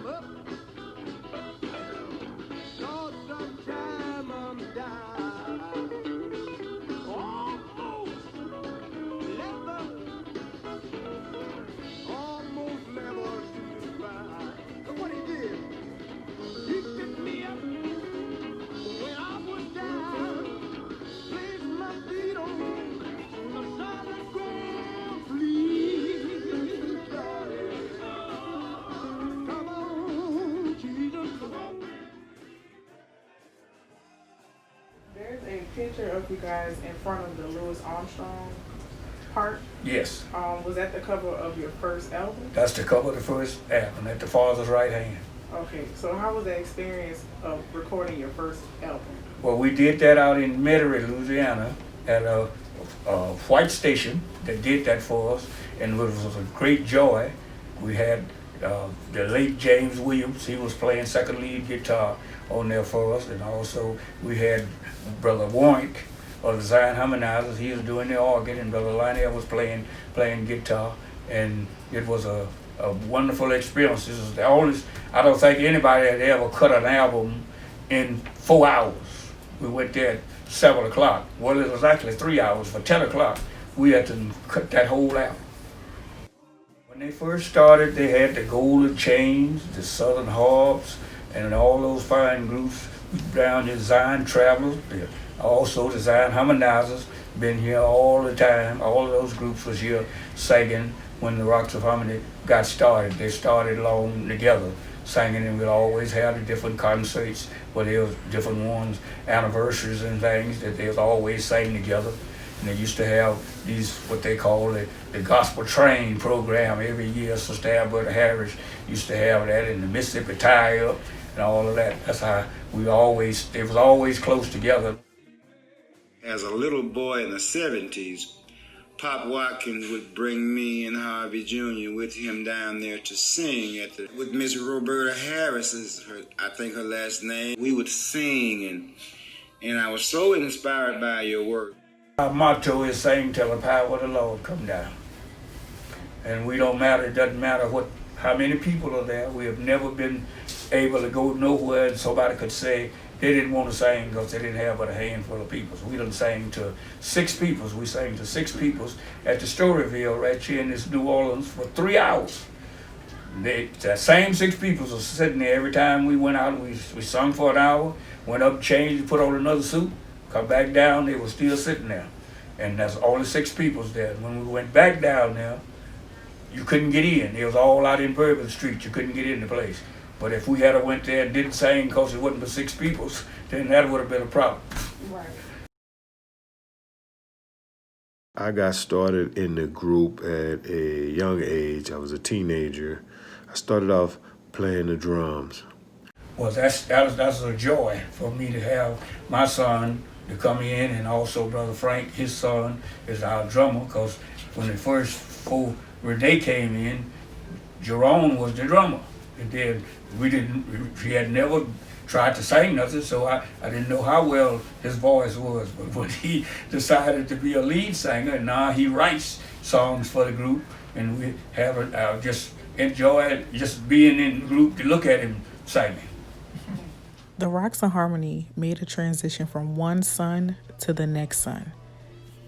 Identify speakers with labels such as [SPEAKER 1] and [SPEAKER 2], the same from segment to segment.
[SPEAKER 1] Lord, sometime I'm down. Almost never, almost never survive. Look what he did. He picked me up when I was down, placed my feet on the solid ground. Please, come on, Jesus, come on.
[SPEAKER 2] There's a picture of you guys in front of the Louis Armstrong Park.
[SPEAKER 3] Yes.
[SPEAKER 2] Was that the cover of your first album?
[SPEAKER 3] That's the cover of the first album, at the father's right hand.
[SPEAKER 2] Okay, so how was the experience of recording your first album?
[SPEAKER 3] Well, we did that out in Metairie, Louisiana, at a white station that did that for us, and it was a great joy. We had the late James Williams, he was playing second lead guitar on there for us, and also we had Brother Warwick of the Zion Harmonizers, he was doing the organ, and Brother Lionel was playing guitar, and it was a wonderful experience. This is the only, I don't think anybody had ever cut an album in 4 hours. We went there at 7 o'clock. Well, it was actually 3 hours. For 10 o'clock, we had to cut that whole album. When they first started, they had the Golden Chains, the Southern Harps, and all those fine groups down in Zion Travelers. Also the Zion Harmonizers, been here all the time. All of those groups was here singing when the Rocks of Harmony got started. They started along together singing, and we'd always have the different concerts where there was different ones, anniversaries and things that they was always singing together. And they used to have these, what they call the Gospel Train program every year. Sister Alberta Harris used to have that, in the Mississippi Tie-Up and all of that. That's how we always, they was always close together.
[SPEAKER 4] As a little boy in the 70s, Pop Watkins would bring me and Harvey Jr. with him down there to sing with Miss Roberta Harris, I think her last name. We would sing, and I was so inspired by your work.
[SPEAKER 3] Our motto is sing till the power of the Lord come down. And we don't matter, it doesn't matter how many people are there. We have never been able to go nowhere and somebody could say they didn't want to sing because they didn't have but a handful of people. So we done sang to 6 people. We sang to 6 people at the Storyville right here in this New Orleans for 3 hours. That same 6 people was sitting there every time we went out. We sung for an hour, went up, changed, put on another suit, come back down, they were still sitting there. And that's only 6 people there. When we went back down there, you couldn't get in. It was all out in Bourbon Street. You couldn't get in the place. But if we had went there and didn't sing because it wasn't but 6 people, then that would have been a problem.
[SPEAKER 2] Right.
[SPEAKER 5] I got started in the group at a young age. I was a teenager. I started off playing the drums.
[SPEAKER 3] Well, that's a joy for me to have my son to come in, and also Brother Frank, his son, is our drummer, because when the first 4 Renee came in, Jerome was the drummer. And then he had never tried to sing nothing, so I didn't know how well his voice was. But when he decided to be a lead singer, now he writes songs for the group, and we have just enjoy it, just being in the group to look at him singing.
[SPEAKER 6] The Rocks of Harmony made a transition from one son to the next son,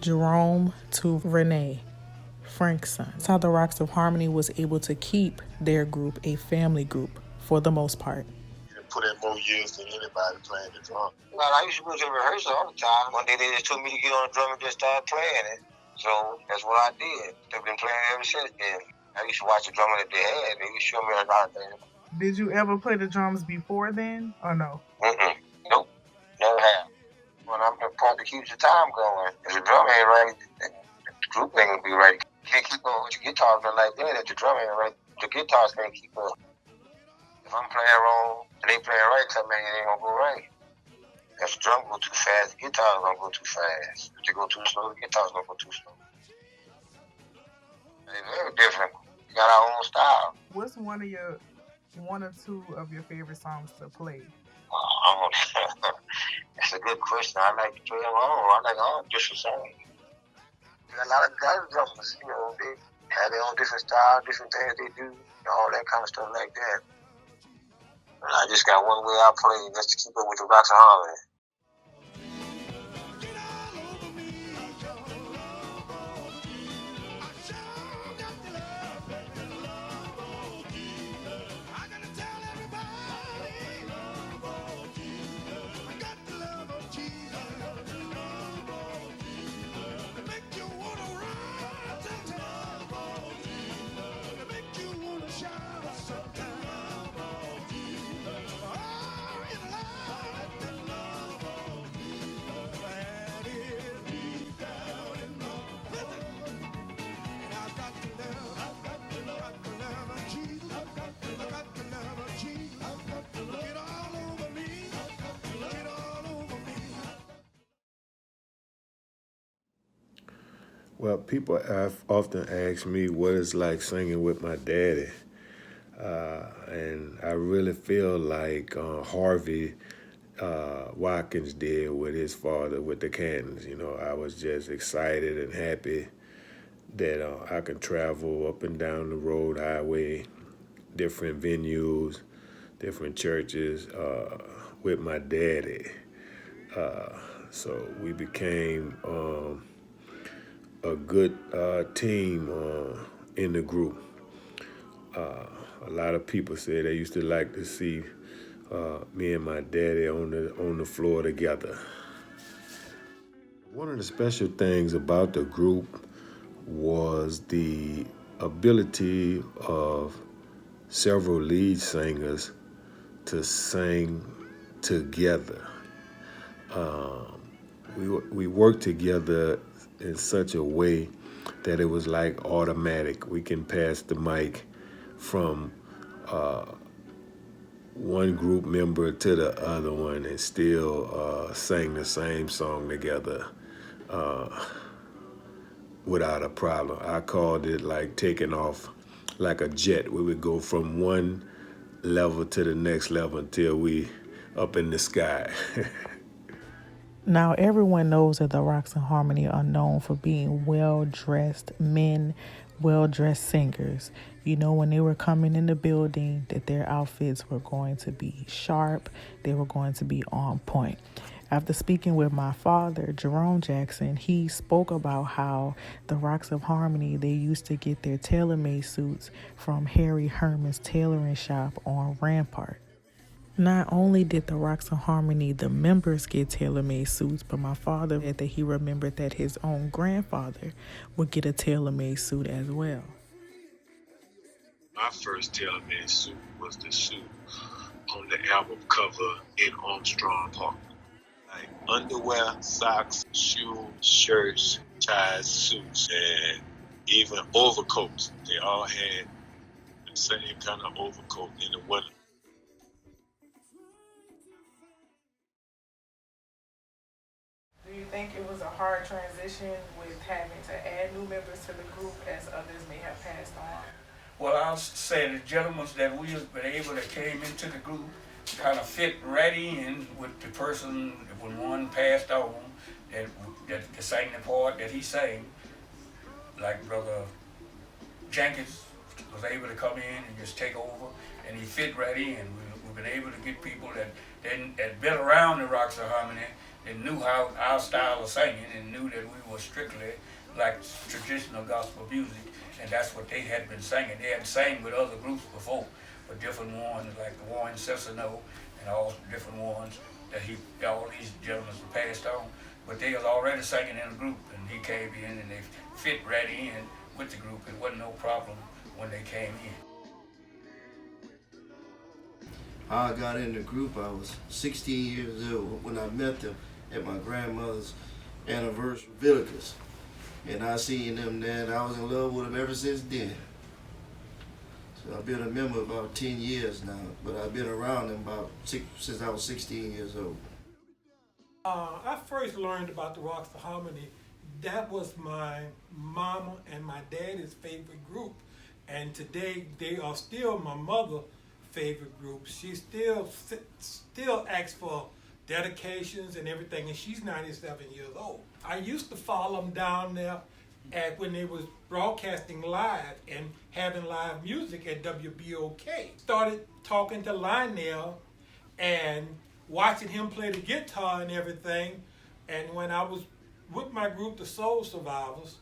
[SPEAKER 6] Jerome to Renee, Frank's son. That's how the Rocks of Harmony was able to keep their group a family group for the most part.
[SPEAKER 7] You put in more years than anybody playing the drum.
[SPEAKER 8] Well, I used to go to rehearsal all the time. One day they just told me to get on the drum and just start playing it. So that's what I did. They've been playing ever since then. I used to watch the drummer that they had. They used to show me a lot of things.
[SPEAKER 2] Did you ever play the drums before then, or no?
[SPEAKER 8] Nope, never have. When I'm trying to keep the time going, if the drum ain't right, the group ain't gonna be right. You can't keep on with your guitar like that. If the drum ain't right, the guitars can't keep up. If I'm playing wrong and they playing right, something ain't gonna go right. If the drum go too fast, the guitar's gonna go too fast. If they go too slow, the guitar's gonna go too slow. They're very different. We got our own style.
[SPEAKER 2] What's one or two of your favorite songs to play?
[SPEAKER 8] That's a good question. I like to play them all. I like all different songs. There's a lot of drummers, they have their own different style, different things they do, all that kind of stuff like that. I just got one way I play just to keep up with the Rocks of Harmony.
[SPEAKER 5] Well, people have often asked me what it's like singing with my daddy. And I really feel like Harvey Watkins did with his father with the Cantons. You know, I was just excited and happy that I could travel up and down the road highway, different venues, different churches with my daddy. So we became a good team in the group. A lot of people said they used to like to see me and my daddy on the floor together. One of the special things about the group was the ability of several lead singers to sing together. We worked together in such a way that it was like automatic. We can pass the mic from one group member to the other one and still sing the same song together without a problem. I called it like taking off like a jet. We would go from one level to the next level until we up in the sky.
[SPEAKER 6] Now, everyone knows that the Rocks in Harmony are known for being well-dressed men, well-dressed singers. You know, when they were coming in the building, that their outfits were going to be sharp, they were going to be on point. After speaking with my father, Jerome Jackson, he spoke about how the Rocks of Harmony, they used to get their tailor-made suits from Harry Herman's tailoring shop on Rampart. Not only did the Rocks of Harmony, the members get tailor-made suits, but my father said that he remembered that his own grandfather would get a tailor-made suit as well.
[SPEAKER 9] My first tailor-made suit was the suit on the album cover in Armstrong Park. Like underwear, socks, shoes, shirts, ties, suits, and even overcoats. They all had the same kind of overcoat in the winter.
[SPEAKER 2] Do you think it was a hard transition with having to add new members to the group as others may have passed on?
[SPEAKER 3] Well, I'll say the gentlemen that we've been able to came into the group kind of fit right in with the person when one passed on that sang the part that he sang. Like Brother Jenkins was able to come in and just take over, and he fit right in. We've been able to get people that had been around the Rocks of Harmony and knew how our style of singing and knew that we were strictly like traditional gospel music, and that's what they had been singing. They had sang with other groups before, but different ones like the Warren Cicino and all different ones that all these gentlemen passed on. But they was already singing in a group, and he came in and they fit right in with the group. It wasn't no problem when they came in.
[SPEAKER 10] How I got in the group, I was 16 years old when I met them at my grandmother's anniversary Villicus. And I seen them there, and I was in love with them ever since then. So I've been a member about 10 years now, but I've been around them since I was 16 years old.
[SPEAKER 11] I first learned about the Rocks of Harmony. That was my mama and my daddy's favorite group. And today, they are still my mother's favorite group. She still asks for dedications and everything, and she's 97 years old. I used to follow them down there when they was broadcasting live and having live music at WBOK. Started talking to Lionel and watching him play the guitar and everything. And when I was with my group, the Soul Survivors,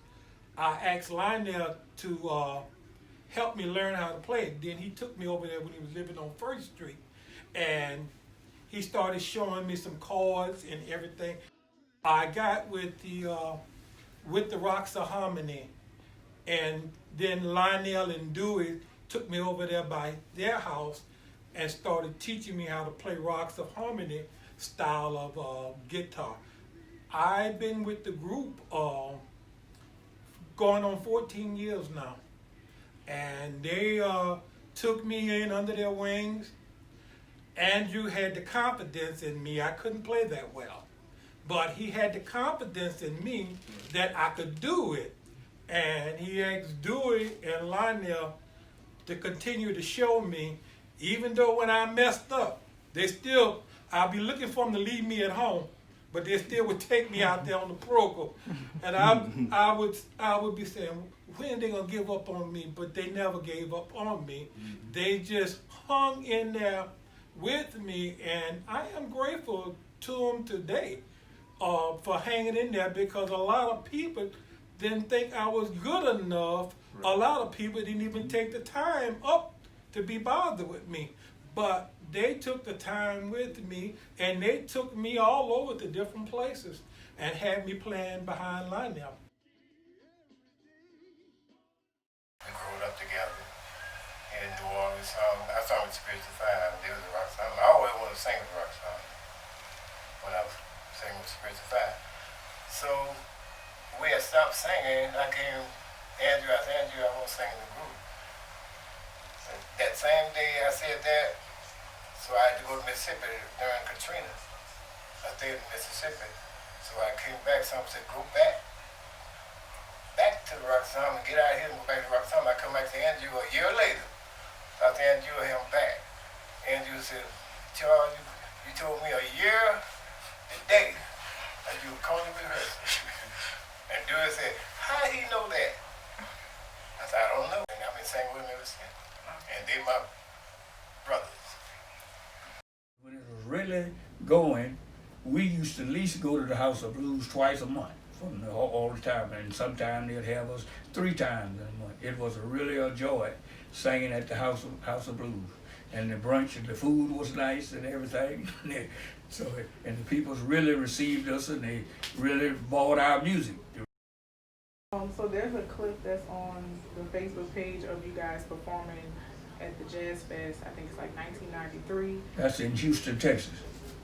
[SPEAKER 11] I asked Lionel to help me learn how to play it. Then he took me over there when he was living on First Street, and he started showing me some chords and everything. I got with the Rocks of Harmony, and then Lionel and Dewey took me over there by their house and started teaching me how to play Rocks of Harmony style of guitar. I've been with the group going on 14 years now, and they took me in under their wings. Andrew had the confidence in me. I couldn't play that well, but he had the confidence in me that I could do it. And he asked Dewey and Lionel to continue to show me, even though when I messed up, I'll be looking for them to leave me at home, but they still would take me out there on the program. And I would be saying, when are they gonna give up on me? But they never gave up on me. They just hung in there with me, and I am grateful to them today for hanging in there, because a lot of people didn't think I was good enough. Right. A lot of people didn't even take the time up to be bothered with me. But they took the time with me, and they took me all over to different places and had me playing behind Lionel.
[SPEAKER 12] We grew up together in New Orleans. I started with Spiritual Five. They was the rock song. I always wanted to sing with rock song when I was singing with Spiritual Five. So we had stopped singing. I came, Andrew, I said, Andrew, I want to sing in the group. So that same day I said that, so I had to go to Mississippi during Katrina. I stayed in Mississippi. So I came back, someone said, go back to the rock song and get out of here and go back to the rock song. I come back to Andrew a year later. So I said, Andrew, I'm back. Andrew said, Charles, you told me a year today that you were calling me rehearsal. And Dewey said, how did he know that? I said, I don't know. And I've been singing with him ever since. And they my brothers.
[SPEAKER 3] When it was really going, we used to at least go to the House of Blues twice a month from all the time. And sometimes they'd have us 3 times a month. It was really a joy singing at the House of Blues. And the brunch and the food was nice and everything. And the people really received us, and they really bought our music.
[SPEAKER 2] So there's a clip that's on the Facebook page of you guys performing at the Jazz Fest. I think it's like 1993.
[SPEAKER 3] That's in Houston, Texas.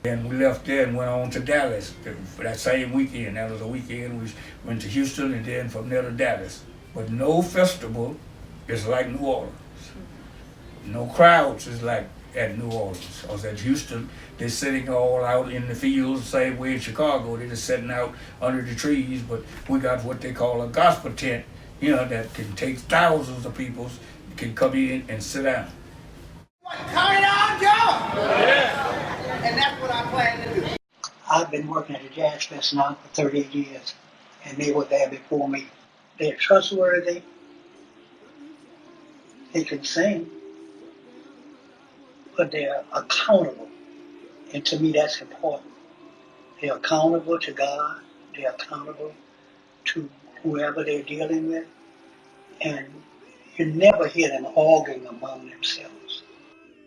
[SPEAKER 3] And we left there and went on to Dallas for that same weekend. That was a weekend. We went to Houston and then from there to Dallas. But no festival is like New Orleans. No crowds is like at New Orleans. Because at Houston, they're sitting all out in the fields, the same way in Chicago. They're just sitting out under the trees. But we got what they call a gospel tent, that can take thousands of people, can come in and sit down.
[SPEAKER 13] Turn it on, Joe! Yeah. And that's what I plan to do. I've been working at the Jazz Fest now for 38 years, and they were there before me. They're trustworthy. They can sing, but they're accountable. And to me, that's important. They're accountable to God. They're accountable to whoever they're dealing with. And you never hear them arguing among themselves.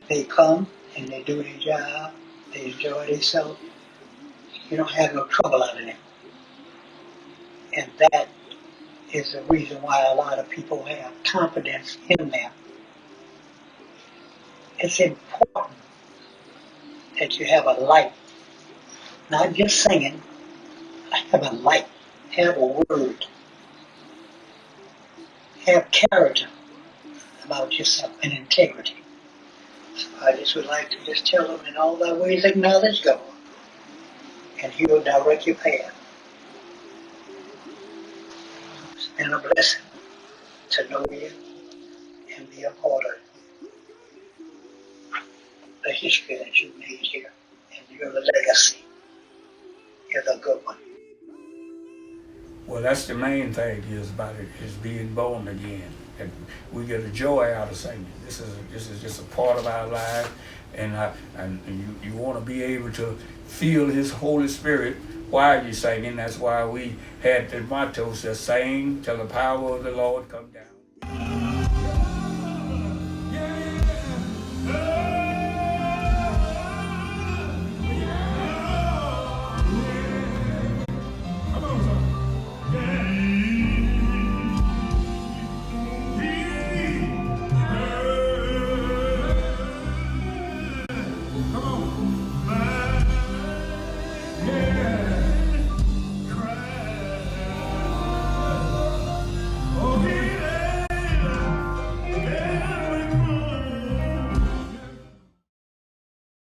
[SPEAKER 13] They come and they do their job. They enjoy themselves. You don't have no trouble out of them. And that is the reason why a lot of people have confidence in them. It's important that you have a life. Not just singing, have a life. Have a word. Have character about yourself and integrity. So I just would like to just tell them, in all thy ways acknowledge God, and He will direct your path. It's been a blessing to know you and be a part of the history that you made here. And your legacy is a good one.
[SPEAKER 3] Well, that's the main thing is about it, is being born again. And we get a joy out of singing. This is just a part of our life, and you want to be able to feel His Holy Spirit while you're singing. That's why we had the motto says, "Sing till the power of the Lord come down."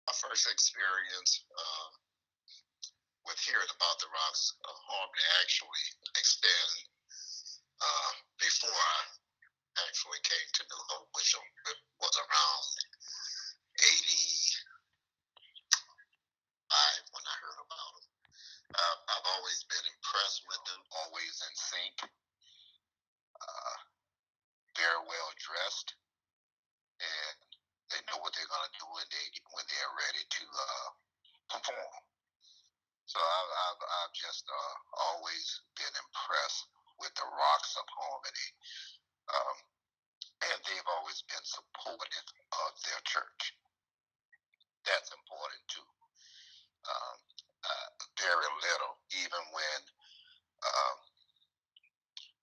[SPEAKER 8] My first experience with hearing about the Rocks of Harmony actually extended before I actually came to New Hope, which was around 85 when I heard about them. I've always been impressed with them, always in sync, very well dressed, and they know what they're going to do when they're ready to perform. So I've just always been impressed with the Rocks of Harmony, and they've always been supportive of their church. That's important too. Very little, even when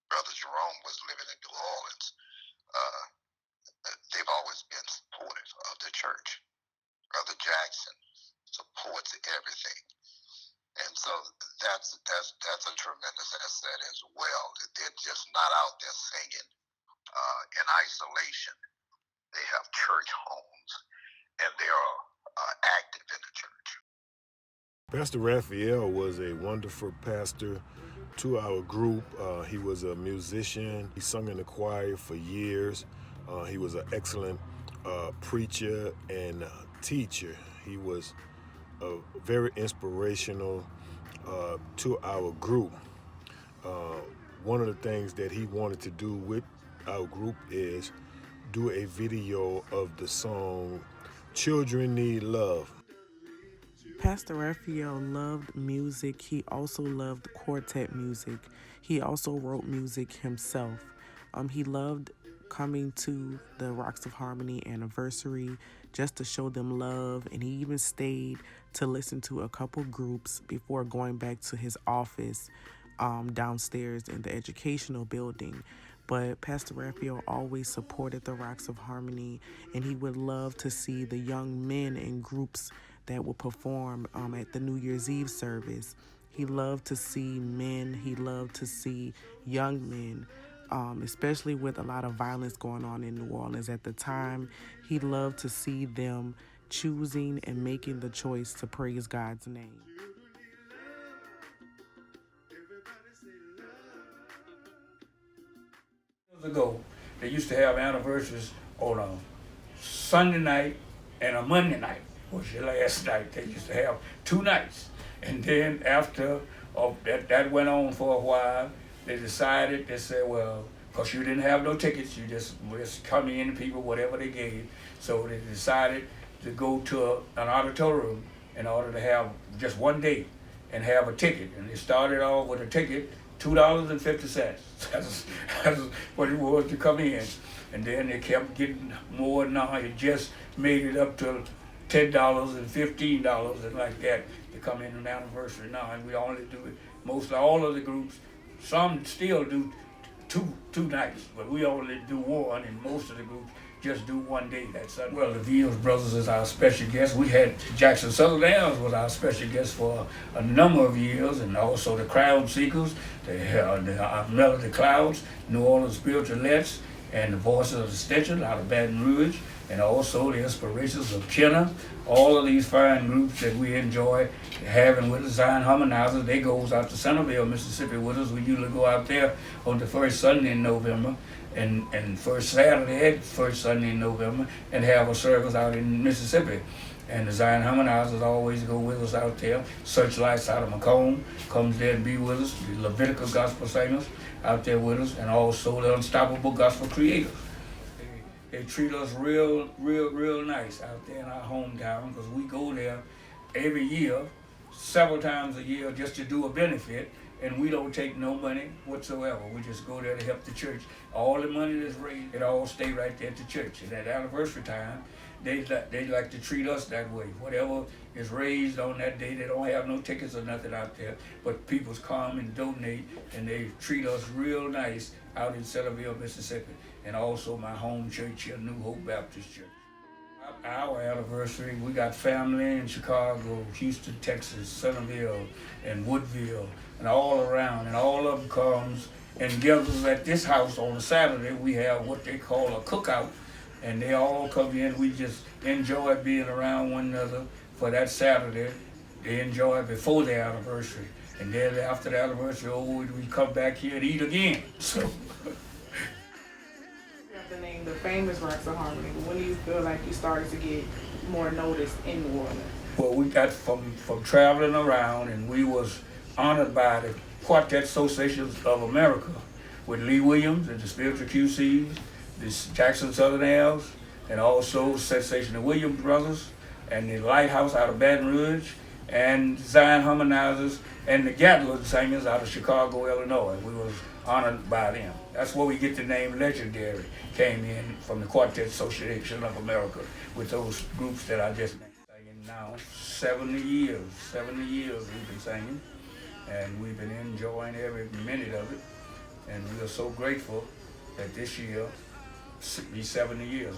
[SPEAKER 8] Brother Jerome was living in New Orleans, they've always been supportive of the church. Brother Jackson supports everything. And so that's a tremendous asset as well. They're just not out there singing in isolation. They have church homes, and they are active in the church.
[SPEAKER 5] Pastor Raphael was a wonderful pastor to our group. He was a musician. He sung in the choir for years. He was an excellent preacher and teacher. He was very inspirational to our group. One of the things that he wanted to do with our group is do a video of the song "Children Need Love."
[SPEAKER 6] Pastor Raphael loved music. He also loved quartet music. He also wrote music himself. He loved coming to the Rocks of Harmony anniversary just to show them love, and he even stayed to listen to a couple groups before going back to his office downstairs in the educational building. But Pastor Raphael always supported the Rocks of Harmony, and he would love to see the young men in groups that would perform at the New Year's Eve service. He loved to see men. He loved to see young men, especially with a lot of violence going on in New Orleans at the time. He loved to see them choosing and making the choice to praise God's name.
[SPEAKER 3] Years ago, they used to have anniversaries on a Sunday night and a Monday night was your last night. They used to have 2 nights. And then after that went on for a while, they decided, they said, well, because you didn't have no tickets, you just come in, people, whatever they gave. So they decided to go to an auditorium in order to have just one day and have a ticket. And they started off with a ticket, $2.50. That's what it was to come in. And then they kept getting more and now it just made it up to $10 and $15 and like that to come in an anniversary now. And we only do it, most all of the groups, some still do two nights, but we only do one, and most of the groups just do one day that Sunday. Well, the Veals Brothers is our special guest. We had Jackson Sutherland was our special guest for a number of years, and also the Crowd Seekers, the Melody Clouds, New Orleans Spiritualettes, and the Voices of the Stitchers out of Baton Rouge, and also the Inspirations of Kenner. All of these fine groups that we enjoy having with us, Zion Harmonizers, they goes out to Centerville, Mississippi with us. We usually go out there on the first Sunday in November. and first Saturday, first Sunday in November, and have a service out in Mississippi. And the Zion Harmonizers always go with us out there. Searchlights out of Macomb comes there and be with us. The Levitical gospel singers out there with us, and also the Unstoppable Gospel Creators. They treat us real nice out there in our hometown, because we go there every year, several times a year, just to do a benefit, and we don't take no money whatsoever. We just go there to help the church. All the money that's raised, it all stay right there at the church. And at anniversary time, they like to treat us that way. Whatever is raised on that day, they don't have no tickets or nothing out there, but people come and donate, and they treat us real nice out in Centerville, Mississippi, and also my home church here, New Hope Baptist Church. Our anniversary, we got family in Chicago, Houston, Texas, Centerville, and Woodville, and all around, and all of them comes and gathers at this house on a Saturday. We have what they call a cookout, and they all come in. We just enjoy being around one another for that Saturday. They enjoy it before their anniversary, and then after the anniversary, we come back here and eat again. So.
[SPEAKER 2] The name, the famous Rocks of Harmony. When do you feel like you started to get more noticed in New Orleans?
[SPEAKER 3] Well, we got from traveling around, and we was honored by the Quartet Association of America with Lee Williams and the Spiritual QCs, the Jackson Southern Elves, and also Sensation of Williams Brothers, and the Lighthouse out of Baton Rouge, and Zion Harmonizers, and the Gatlin Singers out of Chicago, Illinois. We was honored by them. That's where we get the name Legendary, came in from the Quartet Association of America with those groups that I just named. Singing now 70 years we've been singing, and we've been enjoying every minute of it, and we are so grateful that this year be 70 years.